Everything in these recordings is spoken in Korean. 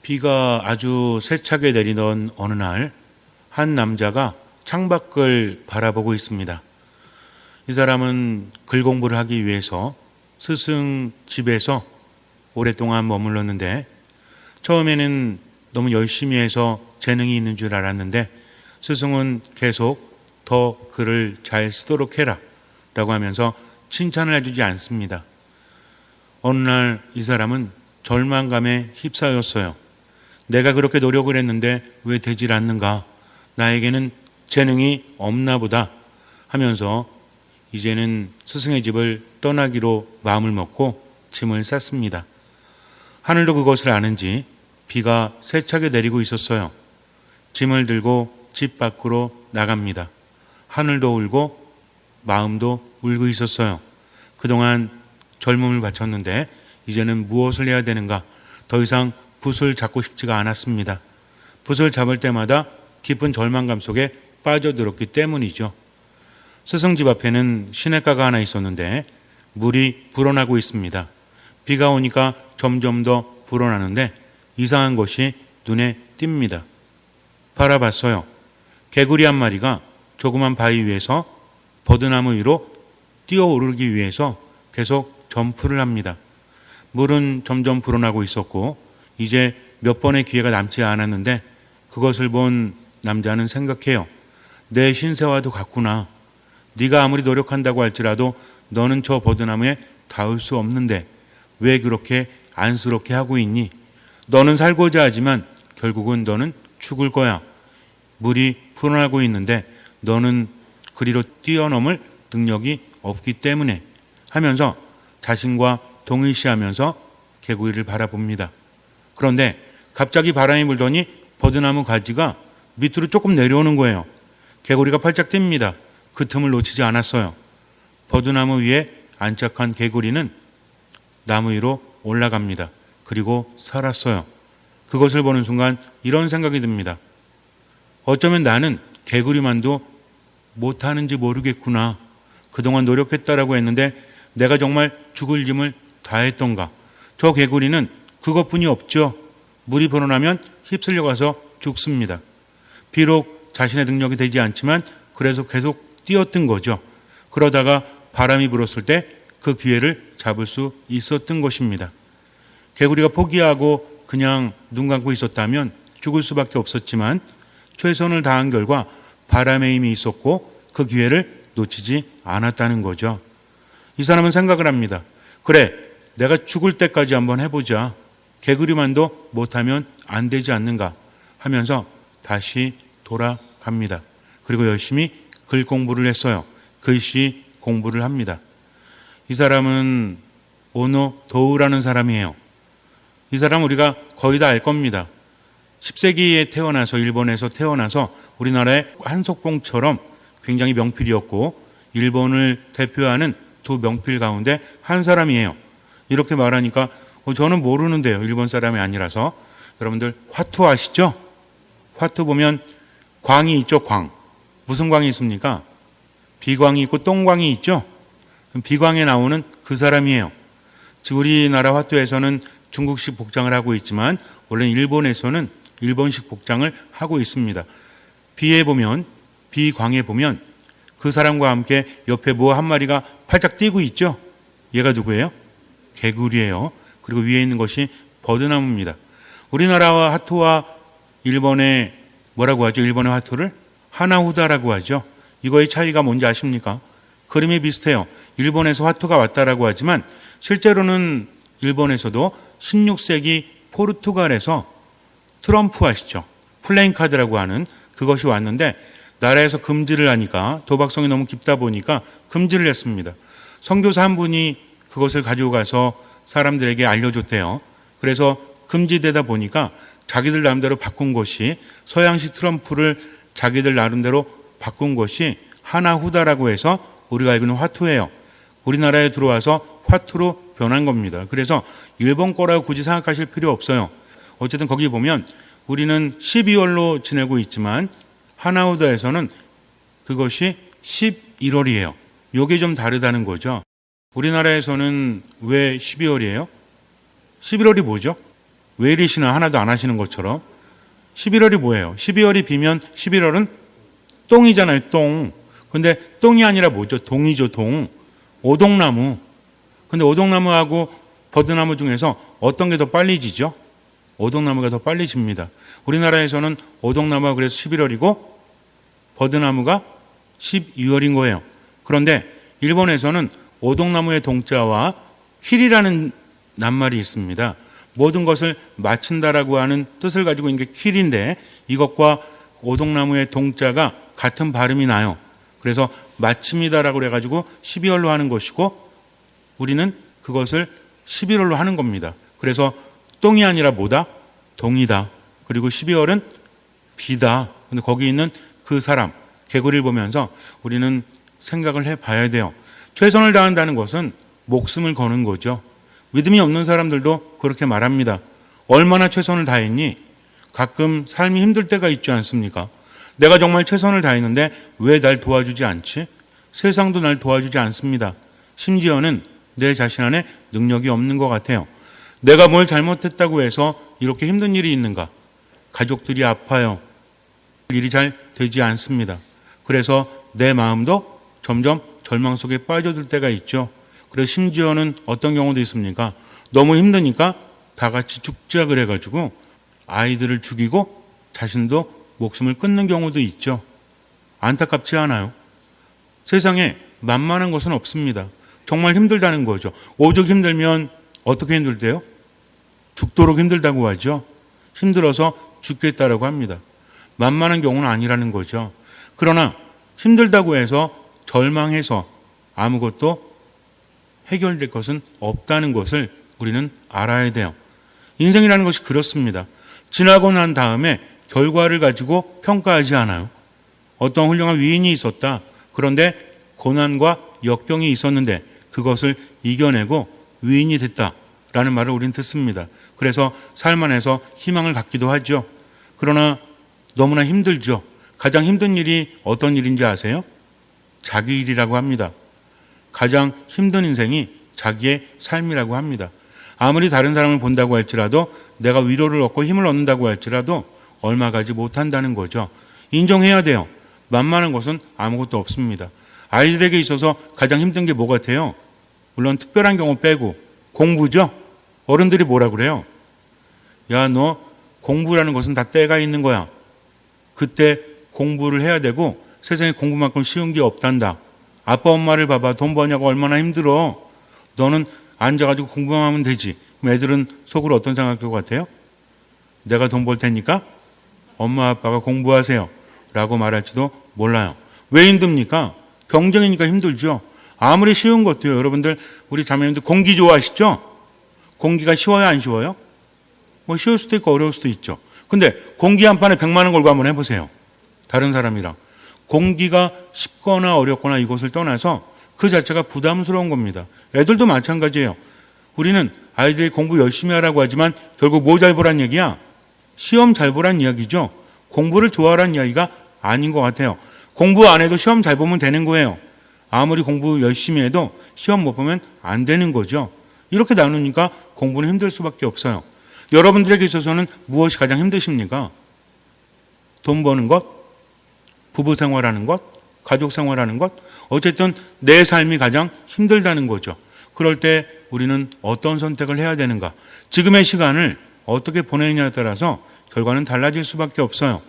비가 아주 세차게 내리던 어느 날 한 남자가 창밖을 바라보고 있습니다. 이 사람은 글 공부를 하기 위해서 스승 집에서 오랫동안 머물렀는데 처음에는 너무 열심히 해서 재능이 있는 줄 알았는데 스승은 계속 더 글을 잘 쓰도록 해라 라고 하면서 칭찬을 해주지 않습니다. 어느 날 이 사람은 절망감에 휩싸였어요. 내가 그렇게 노력을 했는데 왜 되질 않는가? 나에게는 재능이 없나 보다 하면서 이제는 스승의 집을 떠나기로 마음을 먹고 짐을 쌌습니다. 하늘도 그것을 아는지 비가 세차게 내리고 있었어요. 짐을 들고 집 밖으로 나갑니다. 하늘도 울고 마음도 울고 있었어요. 그동안 젊음을 바쳤는데 이제는 무엇을 해야 되는가? 더 이상 붓을 잡고 싶지가 않았습니다. 붓을 잡을 때마다 깊은 절망감 속에 빠져들었기 때문이죠. 스승 집 앞에는 시냇가가 하나 있었는데 물이 불어나고 있습니다. 비가 오니까 점점 더 불어나는데 이상한 것이 눈에 띕니다. 바라봤어요. 개구리 한 마리가 조그만 바위 위에서 버드나무 위로 뛰어오르기 위해서 계속 점프를 합니다. 물은 점점 불어나고 있었고 이제 몇 번의 기회가 남지 않았는데 그것을 본 남자는 생각해요. 내 신세와도 같구나. 네가 아무리 노력한다고 할지라도 너는 저 버드나무에 닿을 수 없는데 왜 그렇게 안쓰럽게 하고 있니? 너는 살고자 하지만 결국은 너는 죽을 거야. 물이 불어나고 있는데 너는 그리로 뛰어넘을 능력이 없기 때문에 하면서 자신과 동일시하면서 개구리를 바라봅니다. 그런데 갑자기 바람이 불더니 버드나무 가지가 밑으로 조금 내려오는 거예요. 개구리가 팔짝 뜁니다. 그 틈을 놓치지 않았어요. 버드나무 위에 안착한 개구리는 나무 위로 올라갑니다. 그리고 살았어요. 그것을 보는 순간 이런 생각이 듭니다. 어쩌면 나는 개구리만도 못하는지 모르겠구나. 그동안 노력했다라고 했는데 내가 정말 죽을 힘을 다했던가. 저 개구리는 그것뿐이 없죠. 물이 불어나면 휩쓸려 가서 죽습니다. 비록 자신의 능력이 되지 않지만 그래서 계속 뛰었던 거죠. 그러다가 바람이 불었을 때 그 기회를 잡을 수 있었던 것입니다. 개구리가 포기하고 그냥 눈 감고 있었다면 죽을 수밖에 없었지만 최선을 다한 결과 바람의 힘이 있었고 그 기회를 놓치지 않았다는 거죠. 이 사람은 생각을 합니다. 그래, 내가 죽을 때까지 한번 해보자. 개구리만도 못하면 안 되지 않는가 하면서 다시 돌아갑니다. 그리고 열심히 글 공부를 했어요. 글씨 공부를 합니다. 이 사람은 오노 도우라는 사람이에요. 이 사람 우리가 거의 다 알 겁니다. 10세기에 태어나서 일본에서 태어나서 우리나라의 한석봉처럼 굉장히 명필이었고 일본을 대표하는 두 명필 가운데 한 사람이에요. 이렇게 말하니까 저는 모르는데요. 일본 사람이 아니라서. 여러분들 화투 아시죠? 화투 보면 광이 있죠. 광. 무슨 광이 있습니까? 비광이 있고 똥광이 있죠. 비광에 나오는 그 사람이에요. 즉 우리나라 화투에서는 중국식 복장을 하고 있지만 원래 일본에서는 일본식 복장을 하고 있습니다. 비에 보면 비광에 보면 그 사람과 함께 옆에 뭐 한 마리가 팔짝 뛰고 있죠. 얘가 누구예요? 개구리예요. 그리고 위에 있는 것이 버드나무입니다. 우리나라와 화투와 일본의 뭐라고 하죠? 일본의 화투를 하나후다라고 하죠. 이거의 차이가 뭔지 아십니까? 그림이 비슷해요. 일본에서 화투가 왔다라고 하지만 실제로는 일본에서도 16세기 포르투갈에서 트럼프 아시죠? 플레잉 카드라고 하는 그것이 왔는데 나라에서 금지를 하니까 도박성이 너무 깊다 보니까 금지를 했습니다. 선교사 한 분이 그것을 가지고 가서 사람들에게 알려줬대요. 그래서 금지되다 보니까 자기들 나름대로 바꾼 것이 서양식 트럼프를 자기들 나름대로 바꾼 것이 하나후다라고 해서 우리가 알고 있는 화투예요. 우리나라에 들어와서 화투로 변한 겁니다. 그래서 일본 거라고 굳이 생각하실 필요 없어요. 어쨌든 거기 보면 우리는 12월로 지내고 있지만 하나후다에서는 그것이 11월이에요. 이게 좀 다르다는 거죠. 우리나라에서는 왜 12월이에요? 11월이 뭐죠? 왜 이러시나 하나도 안 하시는 것처럼. 11월이 뭐예요? 12월이 비면 11월은 똥이잖아요. 똥. 근데 똥이 아니라 뭐죠? 동이죠. 동. 오동나무. 근데 오동나무하고 버드나무 중에서 어떤 게 더 빨리 지죠? 오동나무가 더 빨리 집니다. 우리나라에서는 오동나무가 그래서 11월이고 버드나무가 12월인 거예요. 그런데 일본에서는 오동나무의 동자와 퀼이라는 낱말이 있습니다. 모든 것을 마친다라고 하는 뜻을 가지고 있는 게 퀼인데 이것과 오동나무의 동자가 같은 발음이 나요. 그래서 마침이다라고 그래가지고 12월로 하는 것이고 우리는 그것을 11월로 하는 겁니다. 그래서 똥이 아니라 뭐다? 동이다. 그리고 12월은 비다. 근데 거기 있는 그 사람, 개구리를 보면서 우리는 생각을 해봐야 돼요. 최선을 다한다는 것은 목숨을 거는 거죠. 믿음이 없는 사람들도 그렇게 말합니다. 얼마나 최선을 다했니? 가끔 삶이 힘들 때가 있지 않습니까? 내가 정말 최선을 다했는데 왜 날 도와주지 않지? 세상도 날 도와주지 않습니다. 심지어는 내 자신 안에 능력이 없는 것 같아요. 내가 뭘 잘못했다고 해서 이렇게 힘든 일이 있는가? 가족들이 아파요. 일이 잘 되지 않습니다. 그래서 내 마음도 점점 절망 속에 빠져들 때가 있죠. 그래서 심지어는 어떤 경우도 있습니까? 너무 힘드니까 다 같이 죽자 그래가지고 아이들을 죽이고 자신도 목숨을 끊는 경우도 있죠. 안타깝지 않아요? 세상에 만만한 것은 없습니다. 정말 힘들다는 거죠. 오죽 힘들면 어떻게 힘들대요? 죽도록 힘들다고 하죠. 힘들어서 죽겠다라고 합니다. 만만한 경우는 아니라는 거죠. 그러나 힘들다고 해서 절망해서 아무것도 해결될 것은 없다는 것을 우리는 알아야 돼요. 인생이라는 것이 그렇습니다. 지나고 난 다음에 결과를 가지고 평가하지 않아요. 어떤 훌륭한 위인이 있었다. 그런데 고난과 역경이 있었는데 그것을 이겨내고 위인이 됐다라는 말을 우리는 듣습니다. 그래서 삶 안에서 희망을 갖기도 하죠. 그러나 너무나 힘들죠. 가장 힘든 일이 어떤 일인지 아세요? 자기 일이라고 합니다. 가장 힘든 인생이 자기의 삶이라고 합니다. 아무리 다른 사람을 본다고 할지라도 내가 위로를 얻고 힘을 얻는다고 할지라도 얼마 가지 못한다는 거죠. 인정해야 돼요. 만만한 것은 아무것도 없습니다. 아이들에게 있어서 가장 힘든 게 뭐 같아요? 물론 특별한 경우 빼고 공부죠. 어른들이 뭐라 그래요? 야, 너 공부라는 것은 다 때가 있는 거야. 그때 공부를 해야 되고 세상에 공부만큼 쉬운 게 없단다. 아빠 엄마를 봐봐. 돈 버냐고 얼마나 힘들어. 너는 앉아가지고 공부만 하면 되지. 그럼 애들은 속으로 어떤 생각할 것 같아요? 내가 돈 벌 테니까 엄마 아빠가 공부하세요 라고 말할지도 몰라요. 왜 힘듭니까? 경쟁이니까 힘들죠. 아무리 쉬운 것도요. 여러분들 우리 자매님들 공기 좋아하시죠? 공기가 쉬워요 안 쉬워요? 뭐 쉬울 수도 있고 어려울 수도 있죠. 근데 공기 한 판에 100만 원 걸고 한번 해보세요. 다른 사람이랑. 공기가 쉽거나 어렵거나 이것을 떠나서 그 자체가 부담스러운 겁니다. 애들도 마찬가지예요. 우리는 아이들이 공부 열심히 하라고 하지만 결국 뭐 잘 보란 얘기야? 시험 잘 보란 이야기죠. 공부를 좋아하라는 이야기가 아닌 것 같아요. 공부 안 해도 시험 잘 보면 되는 거예요. 아무리 공부 열심히 해도 시험 못 보면 안 되는 거죠. 이렇게 나누니까 공부는 힘들 수밖에 없어요. 여러분들에게 있어서는 무엇이 가장 힘드십니까? 돈 버는 것? 부부 생활하는 것? 가족 생활하는 것? 어쨌든 내 삶이 가장 힘들다는 거죠. 그럴 때 우리는 어떤 선택을 해야 되는가? 지금의 시간을 어떻게 보내느냐에 따라서 결과는 달라질 수밖에 없어요.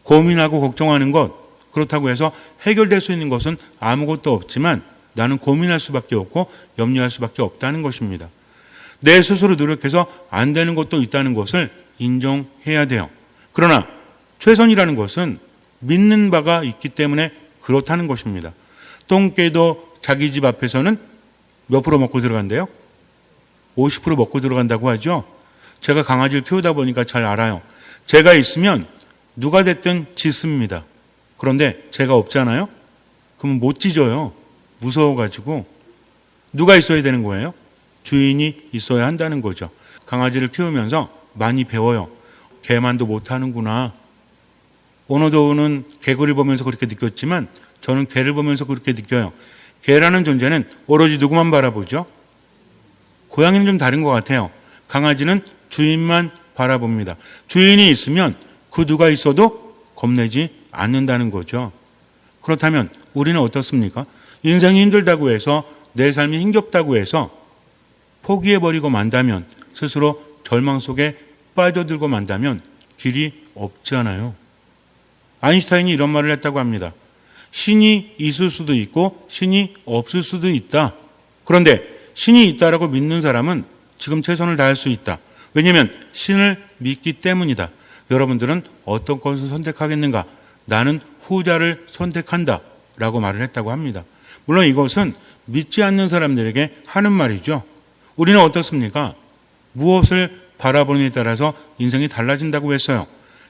고민하고 걱정하는 것, 그렇다고 해서 해결될 수 있는 것은 아무것도 없지만 나는 고민할 수밖에 없고 염려할 수밖에 없다는 것입니다. 내 스스로 노력해서 안 되는 것도 있다는 것을 인정해야 돼요. 그러나 최선이라는 것은 믿는 바가 있기 때문에 그렇다는 것입니다. 똥개도 자기 집 앞에서는 몇 프로 먹고 들어간대요? 50% 먹고 들어간다고 하죠. 제가 강아지를 키우다 보니까 잘 알아요. 제가 있으면 누가 됐든 짖습니다. 그런데 제가 없잖아요? 그러면 못 짖어요. 무서워가지고. 누가 있어야 되는 거예요? 주인이 있어야 한다는 거죠. 강아지를 키우면서 많이 배워요. 개만도 못하는구나. 오너도우는 개구리를 보면서 그렇게 느꼈지만 저는 개를 보면서 그렇게 느껴요. 개라는 존재는 오로지 누구만 바라보죠? 고양이는 좀 다른 것 같아요. 강아지는 주인만 바라봅니다. 주인이 있으면 그 누가 있어도 겁내지 않는다는 거죠. 그렇다면 우리는 어떻습니까? 인생이 힘들다고 해서 내 삶이 힘겹다고 해서 포기해버리고 만다면, 스스로 절망 속에 빠져들고 만다면 길이 없잖아요. 아인슈타인이 이런 말을 했다고 합니다. 신이 있을 수도 있고 신이 없을 수도 있다. 그런데 신이 있다라고 믿는 사람은 지금 최선을 다할 수 있다. 왜냐하면 신을 믿기 때문이다. 여러분들은 어떤 것을 선택하겠는가? 나는 후자를 선택한다 라고 말을 했다고 합니다. 물론 이것은 믿지 않는 사람들에게 하는 말이죠. 우리는 어떻습니까? 무엇을 바라보느냐에 따라서 인생이 달라진다고 했어요.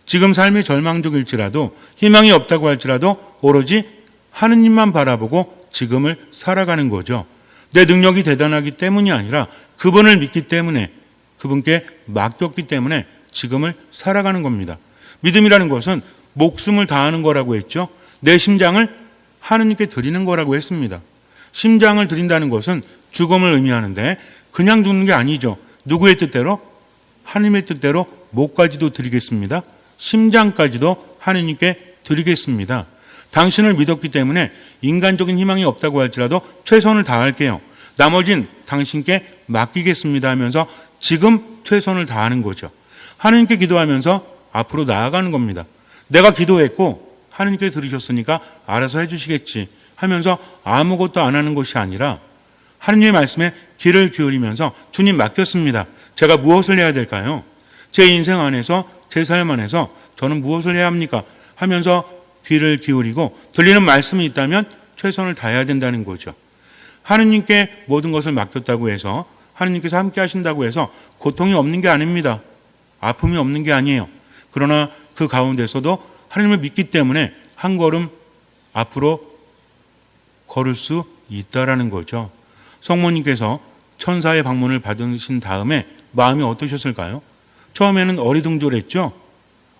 지금 삶이 절망적일지라도, 희망이 없다고 할지라도 오로지 하느님만 바라보고 지금을 살아가는 거죠. 내 능력이 대단하기 때문이 아니라 그분을 믿기 때문에, 그분께 맡겼기 때문에 지금을 살아가는 겁니다. 믿음이라는 것은 목숨을 다하는 거라고 했죠. 내 심장을 하느님께 드리는 거라고 했습니다. 심장을 드린다는 것은 죽음을 의미하는데 그냥 죽는 게 아니죠. 누구의 뜻대로? 하느님의 뜻대로 목까지도 드리겠습니다. 심장까지도 하느님께 드리겠습니다. 당신을 믿었기 때문에 인간적인 희망이 없다고 할지라도 최선을 다할게요. 나머진 당신께 맡기겠습니다 하면서 지금 최선을 다하는 거죠. 하느님께 기도하면서 앞으로 나아가는 겁니다. 내가 기도했고 하느님께 들으셨으니까 알아서 해주시겠지 하면서 아무것도 안 하는 것이 아니라 하느님의 말씀에 귀를 기울이면서 주님 맡겼습니다. 제가 무엇을 해야 될까요? 제 인생 안에서, 제 삶 안에서 저는 무엇을 해야 합니까? 하면서 귀를 기울이고 들리는 말씀이 있다면 최선을 다해야 된다는 거죠. 하느님께 모든 것을 맡겼다고 해서, 하느님께서 함께 하신다고 해서 고통이 없는 게 아닙니다. 아픔이 없는 게 아니에요. 그러나 그 가운데서도 하느님을 믿기 때문에 한 걸음 앞으로 걸을 수 있다라는 거죠. 성모님께서 천사의 방문을 받으신 다음에 마음이 어떠셨을까요? 처음에는 어리둥절했죠.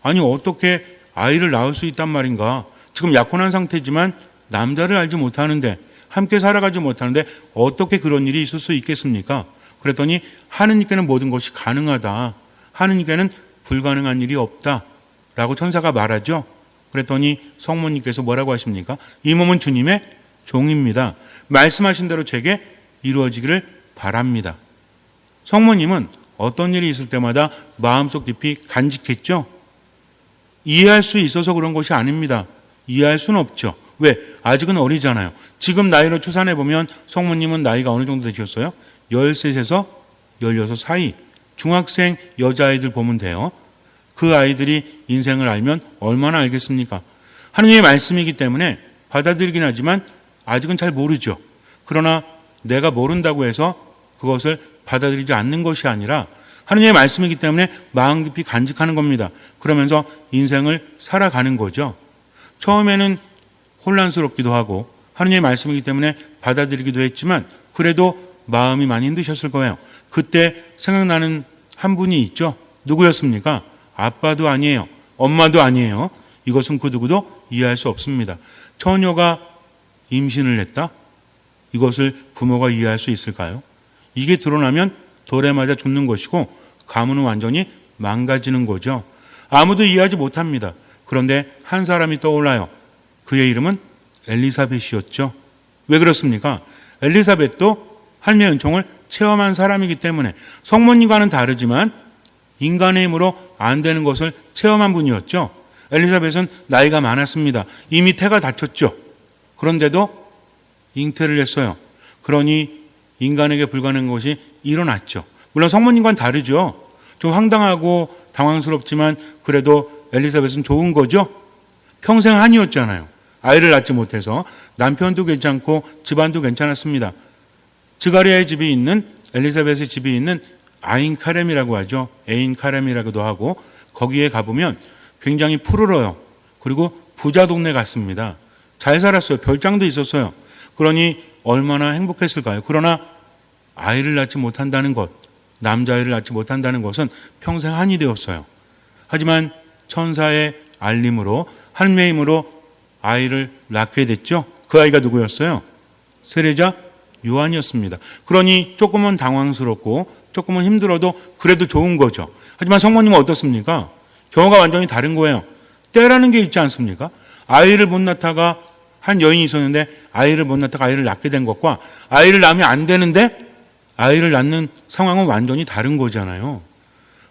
아니 어떻게 아이를 낳을 수 있단 말인가? 지금 약혼한 상태지만 남자를 알지 못하는데, 함께 살아가지 못하는데 어떻게 그런 일이 있을 수 있겠습니까? 그랬더니 하느님께는 모든 것이 가능하다. 하느님께는 불가능한 일이 없다 라고 천사가 말하죠. 그랬더니 성모님께서 뭐라고 하십니까? 이 몸은 주님의 종입니다. 말씀하신 대로 제게 이루어지기를 바랍니다. 성모님은 어떤 일이 있을 때마다 마음속 깊이 간직했죠. 이해할 수 있어서 그런 것이 아닙니다. 이해할 수는 없죠. 왜? 아직은 어리잖아요. 지금 나이로 추산해보면 성모님은 나이가 어느 정도 되셨어요? 13에서 16 사이. 중학생 여자아이들 보면 돼요. 그 아이들이 인생을 알면 얼마나 알겠습니까? 하느님의 말씀이기 때문에 받아들이긴 하지만 아직은 잘 모르죠. 그러나 내가 모른다고 해서 그것을 받아들이지 않는 것이 아니라 하느님의 말씀이기 때문에 마음 깊이 간직하는 겁니다. 그러면서 인생을 살아가는 거죠. 처음에는 혼란스럽기도 하고 하느님의 말씀이기 때문에 받아들이기도 했지만 그래도 마음이 많이 힘드셨을 거예요. 그때 생각나는 한 분이 있죠. 누구였습니까? 아빠도 아니에요. 엄마도 아니에요. 이것은 그 누구도 이해할 수 없습니다. 처녀가 임신을 했다? 이것을 부모가 이해할 수 있을까요? 이게 드러나면 돌에 맞아 죽는 것이고 가문은 완전히 망가지는 거죠. 아무도 이해하지 못합니다. 그런데 한 사람이 떠올라요. 그의 이름은 엘리사벳이었죠. 왜 그렇습니까? 엘리사벳도 하느님의 은총을 체험한 사람이기 때문에 성모님과는 다르지만 인간의 힘으로 안 되는 것을 체험한 분이었죠. 엘리사벳은 나이가 많았습니다. 이미 태가 닫혔죠. 그런데도 잉태를 했어요. 그러니 인간에게 불가능한 것이 일어났죠. 물론 성모님과는 다르죠. 좀 황당하고 당황스럽지만 그래도 엘리사벳은 좋은 거죠. 평생 한이었잖아요. 아이를 낳지 못해서 남편도 괜찮고 집안도 괜찮았습니다. 스가랴의 집이 있는, 엘리사벳의 집이 있는 아인 카렘이라고 하죠. 에인 카렘이라고도 하고 거기에 가보면 굉장히 푸르러요. 그리고 부자 동네 같습니다. 잘 살았어요. 별장도 있었어요. 그러니 얼마나 행복했을까요? 그러나 아이를 낳지 못한다는 것, 남자아이를 낳지 못한다는 것은 평생 한이 되었어요. 하지만 천사의 알림으로, 하느님의 힘으로 아이를 낳게 됐죠. 그 아이가 누구였어요? 세례자 요한이었습니다. 그러니 조금은 당황스럽고 조금은 힘들어도 그래도 좋은 거죠. 하지만 성모님은 어떻습니까? 경우가 완전히 다른 거예요. 때라는 게 있지 않습니까? 아이를 못 낳다가 한 여인이 있었는데 아이를 못 낳다가 아이를 낳게 된 것과 아이를 낳으면 안 되는데 아이를 낳는 상황은 완전히 다른 거잖아요.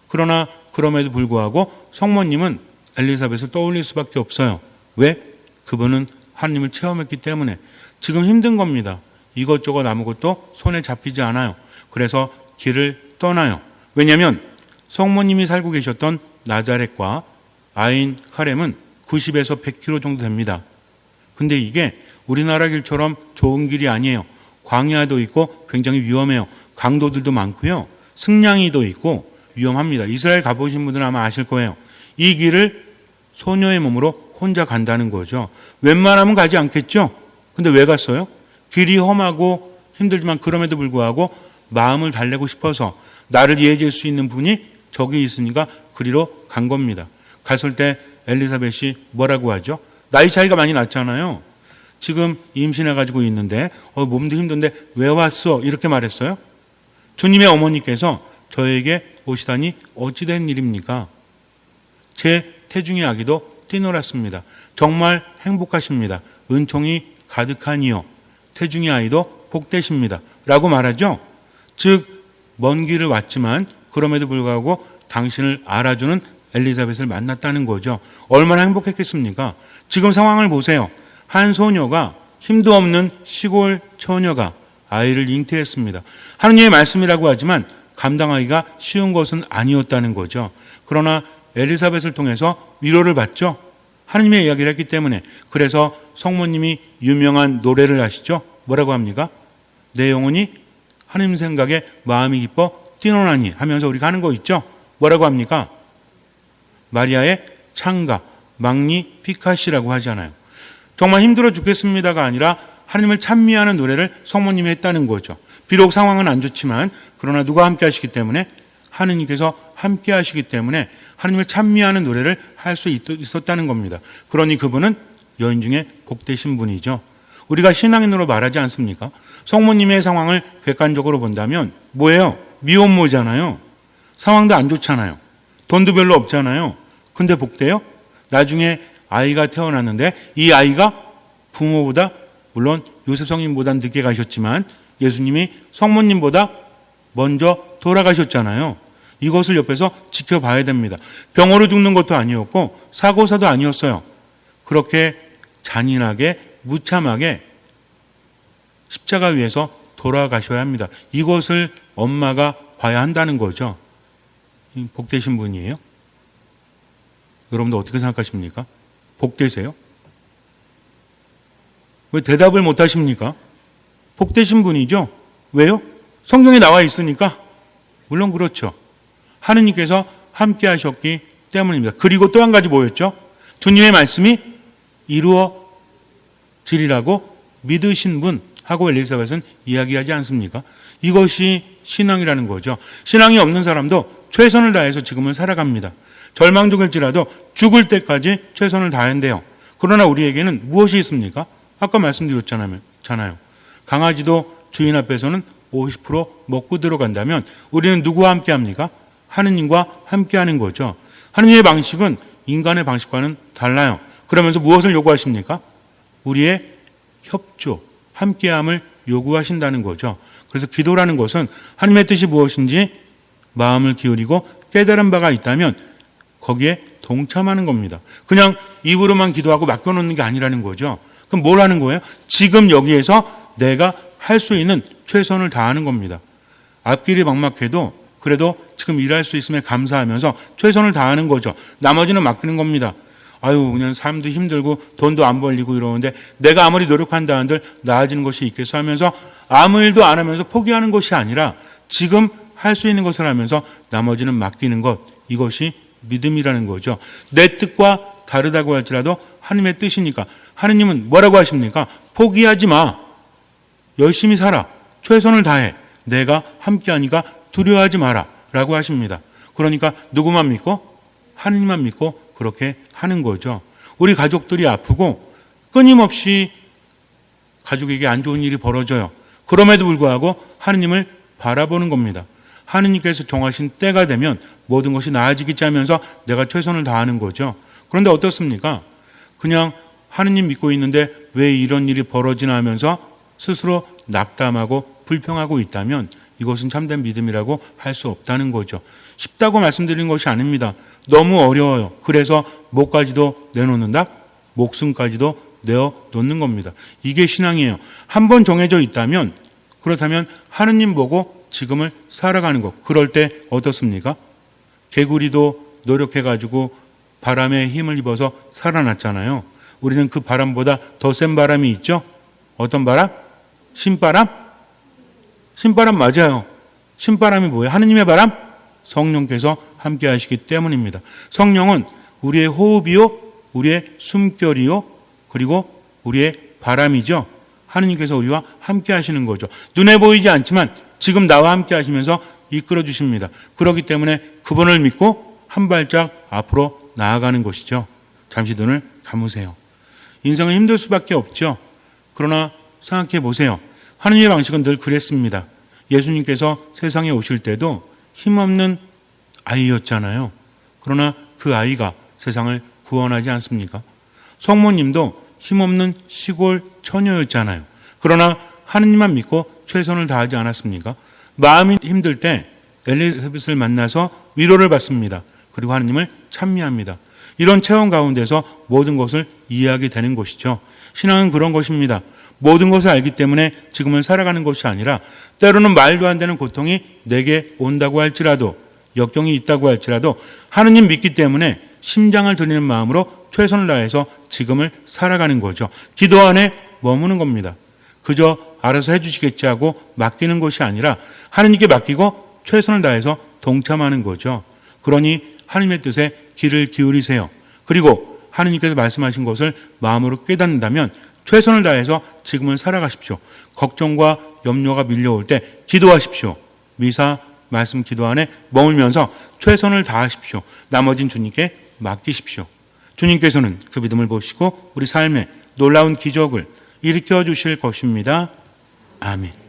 그러나 그럼에도 불구하고 성모님은 엘리사벳을 떠올릴 수밖에 없어요. 왜? 그분은 하나님을 체험했기 때문에. 지금 힘든 겁니다. 이것저것 아무것도 손에 잡히지 않아요. 그래서 길을 떠나요. 왜냐하면 성모님이 살고 계셨던 나자렛과 아인 카렘은 90에서 100km 정도 됩니다. 근데 이게 우리나라 길처럼 좋은 길이 아니에요. 광야도 있고 굉장히 위험해요. 강도들도 많고요. 승냥이도 있고 위험합니다. 이스라엘 가보신 분들은 아마 아실 거예요. 이 길을 소녀의 몸으로 혼자 간다는 거죠. 웬만하면 가지 않겠죠? 근데 왜 갔어요? 길이 험하고 힘들지만 그럼에도 불구하고 마음을 달래고 싶어서 나를 이해해 줄 수 있는 분이 저기 있으니까 그리로 간 겁니다. 갔을 때 엘리사벳이 뭐라고 하죠? 나이 차이가 많이 났잖아요. 지금 임신해가지고 있는데 몸도 힘든데 왜 왔어? 이렇게 말했어요. 주님의 어머니께서 저에게 오시다니 어찌된 일입니까? 제 태중의 아기도 뛰놀았습니다. 정말 행복하십니다. 은총이 가득하니요. 태중의 아이도 복되십니다. 라고 말하죠. 즉 먼 길을 왔지만 그럼에도 불구하고 당신을 알아주는 엘리사벳을 만났다는 거죠. 얼마나 행복했겠습니까? 지금 상황을 보세요. 한 소녀가 힘도 없는 시골 처녀가 아이를 잉태했습니다. 하느님의 말씀이라고 하지만 감당하기가 쉬운 것은 아니었다는 거죠. 그러나 엘리사벳을 통해서 위로를 받죠. 하느님의 이야기를 했기 때문에. 그래서 성모님이 유명한 노래를 하시죠. 뭐라고 합니까? 내 영혼이 하느님 생각에 마음이 기뻐 뛰노나니 하면서 우리가 하는 거 있죠. 뭐라고 합니까? 마리아의 창가, magni ficat이라고 하잖아요. 정말 힘들어 죽겠습니다가 아니라 하나님을 찬미하는 노래를 성모님이 했다는 거죠. 비록 상황은 안 좋지만 그러나 누가 함께 하시기 때문에 하느님께서 함께 하시기 때문에 하나님을 찬미하는 노래를 할 수 있었다는 겁니다. 그러니 그분은 여인 중에 복되신 분이죠. 우리가 신앙인으로 말하지 않습니까? 성모님의 상황을 객관적으로 본다면 뭐예요? 미혼모잖아요. 상황도 안 좋잖아요. 돈도 별로 없잖아요. 근데 복돼요? 나중에 아이가 태어났는데 이 아이가 부모보다 물론 요셉 성님보다 늦게 가셨지만 예수님이 성모님보다 먼저 돌아가셨잖아요. 이것을 옆에서 지켜봐야 됩니다. 병으로 죽는 것도 아니었고 사고사도 아니었어요. 그렇게 잔인하게 무참하게 십자가 위에서 돌아가셔야 합니다. 이것을 엄마가 봐야 한다는 거죠. 복되신 분이에요? 여러분들 어떻게 생각하십니까? 복되세요? 왜 대답을 못 하십니까? 복되신 분이죠? 왜요? 성경에 나와 있으니까? 물론 그렇죠. 하느님께서 함께 하셨기 때문입니다. 그리고 또 한 가지 뭐였죠? 주님의 말씀이 이루어지리라고 믿으신 분 하고 엘리사벳은 이야기하지 않습니까? 이것이 신앙이라는 거죠. 신앙이 없는 사람도 최선을 다해서 지금을 살아갑니다. 절망적일지라도 죽을 때까지 최선을 다한대요. 그러나 우리에게는 무엇이 있습니까? 아까 말씀드렸잖아요. 강아지도 주인 앞에서는 50% 먹고 들어간다면 우리는 누구와 함께 합니까? 하느님과 함께 하는 거죠. 하느님의 방식은 인간의 방식과는 달라요. 그러면서 무엇을 요구하십니까? 우리의 협조, 함께함을 요구하신다는 거죠. 그래서 기도라는 것은 하나님의 뜻이 무엇인지 마음을 기울이고 깨달은 바가 있다면 거기에 동참하는 겁니다. 그냥 입으로만 기도하고 맡겨놓는 게 아니라는 거죠. 그럼 뭘 하는 거예요? 지금 여기에서 내가 할 수 있는 최선을 다하는 겁니다. 앞길이 막막해도 그래도 지금 일할 수 있음에 감사하면서 최선을 다하는 거죠. 나머지는 맡기는 겁니다. 아유, 그냥 삶도 힘들고 돈도 안 벌리고 이러는데 내가 아무리 노력한다 한들 나아지는 것이 있겠어 하면서 아무 일도 안 하면서 포기하는 것이 아니라 지금 할 수 있는 것을 하면서 나머지는 맡기는 것, 이것이 믿음이라는 거죠. 내 뜻과 다르다고 할지라도 하나님의 뜻이니까. 하나님은 뭐라고 하십니까? 포기하지 마. 열심히 살아. 최선을 다해. 내가 함께하니까 두려워하지 마라 라고 하십니다. 그러니까 누구만 믿고? 하나님만 믿고 그렇게 하는 거죠. 우리 가족들이 아프고 끊임없이 가족에게 안 좋은 일이 벌어져요. 그럼에도 불구하고 하나님을 바라보는 겁니다. 하느님께서 정하신 때가 되면 모든 것이 나아지겠지 하면서 내가 최선을 다하는 거죠. 그런데 어떻습니까? 그냥 하느님 믿고 있는데 왜 이런 일이 벌어지나 하면서 스스로 낙담하고 불평하고 있다면 이것은 참된 믿음이라고 할 수 없다는 거죠. 쉽다고 말씀드린 것이 아닙니다. 너무 어려워요. 그래서 목까지도 내놓는다? 목숨까지도 내어놓는 겁니다. 이게 신앙이에요. 한 번 정해져 있다면, 그렇다면 하느님 보고 지금을 살아가는 것. 그럴 때 어떻습니까? 개구리도 노력해가지고 바람에 힘을 입어서 살아났잖아요. 우리는 그 바람보다 더 센 바람이 있죠? 어떤 바람? 신바람? 신바람 맞아요. 신바람이 뭐예요? 하느님의 바람? 성령께서 함께 하시기 때문입니다. 성령은 우리의 호흡이요, 우리의 숨결이요, 그리고 우리의 바람이죠. 하느님께서 우리와 함께 하시는 거죠. 눈에 보이지 않지만 지금 나와 함께 하시면서 이끌어 주십니다. 그렇기 때문에 그분을 믿고 한 발짝 앞으로 나아가는 것이죠. 잠시 눈을 감으세요. 인생은 힘들 수밖에 없죠. 그러나 생각해 보세요. 하느님의 방식은 늘 그랬습니다. 예수님께서 세상에 오실 때도 힘없는 아이였잖아요. 그러나 그 아이가 세상을 구원하지 않습니까? 성모님도 힘없는 시골 처녀였잖아요. 그러나 하느님만 믿고 최선을 다하지 않았습니까? 마음이 힘들 때 엘리사벳을 만나서 위로를 받습니다. 그리고 하느님을 찬미합니다. 이런 체험 가운데서 모든 것을 이해하게 되는 것이죠. 신앙은 그런 것입니다. 모든 것을 알기 때문에 지금을 살아가는 것이 아니라 때로는 말도 안 되는 고통이 내게 온다고 할지라도, 역경이 있다고 할지라도 하느님 믿기 때문에 심장을 드리는 마음으로 최선을 다해서 지금을 살아가는 거죠. 기도 안에 머무는 겁니다. 그저 알아서 해주시겠지 하고 맡기는 것이 아니라 하느님께 맡기고 최선을 다해서 동참하는 거죠. 그러니 하느님의 뜻에 귀를 기울이세요. 그리고 하느님께서 말씀하신 것을 마음으로 깨닫는다면 최선을 다해서 지금을 살아가십시오. 걱정과 염려가 밀려올 때 기도하십시오. 미사 말씀 기도 안에 머물면서 최선을 다하십시오. 나머진 주님께 맡기십시오. 주님께서는 그 믿음을 보시고 우리 삶에 놀라운 기적을 일으켜 주실 것입니다. 아멘.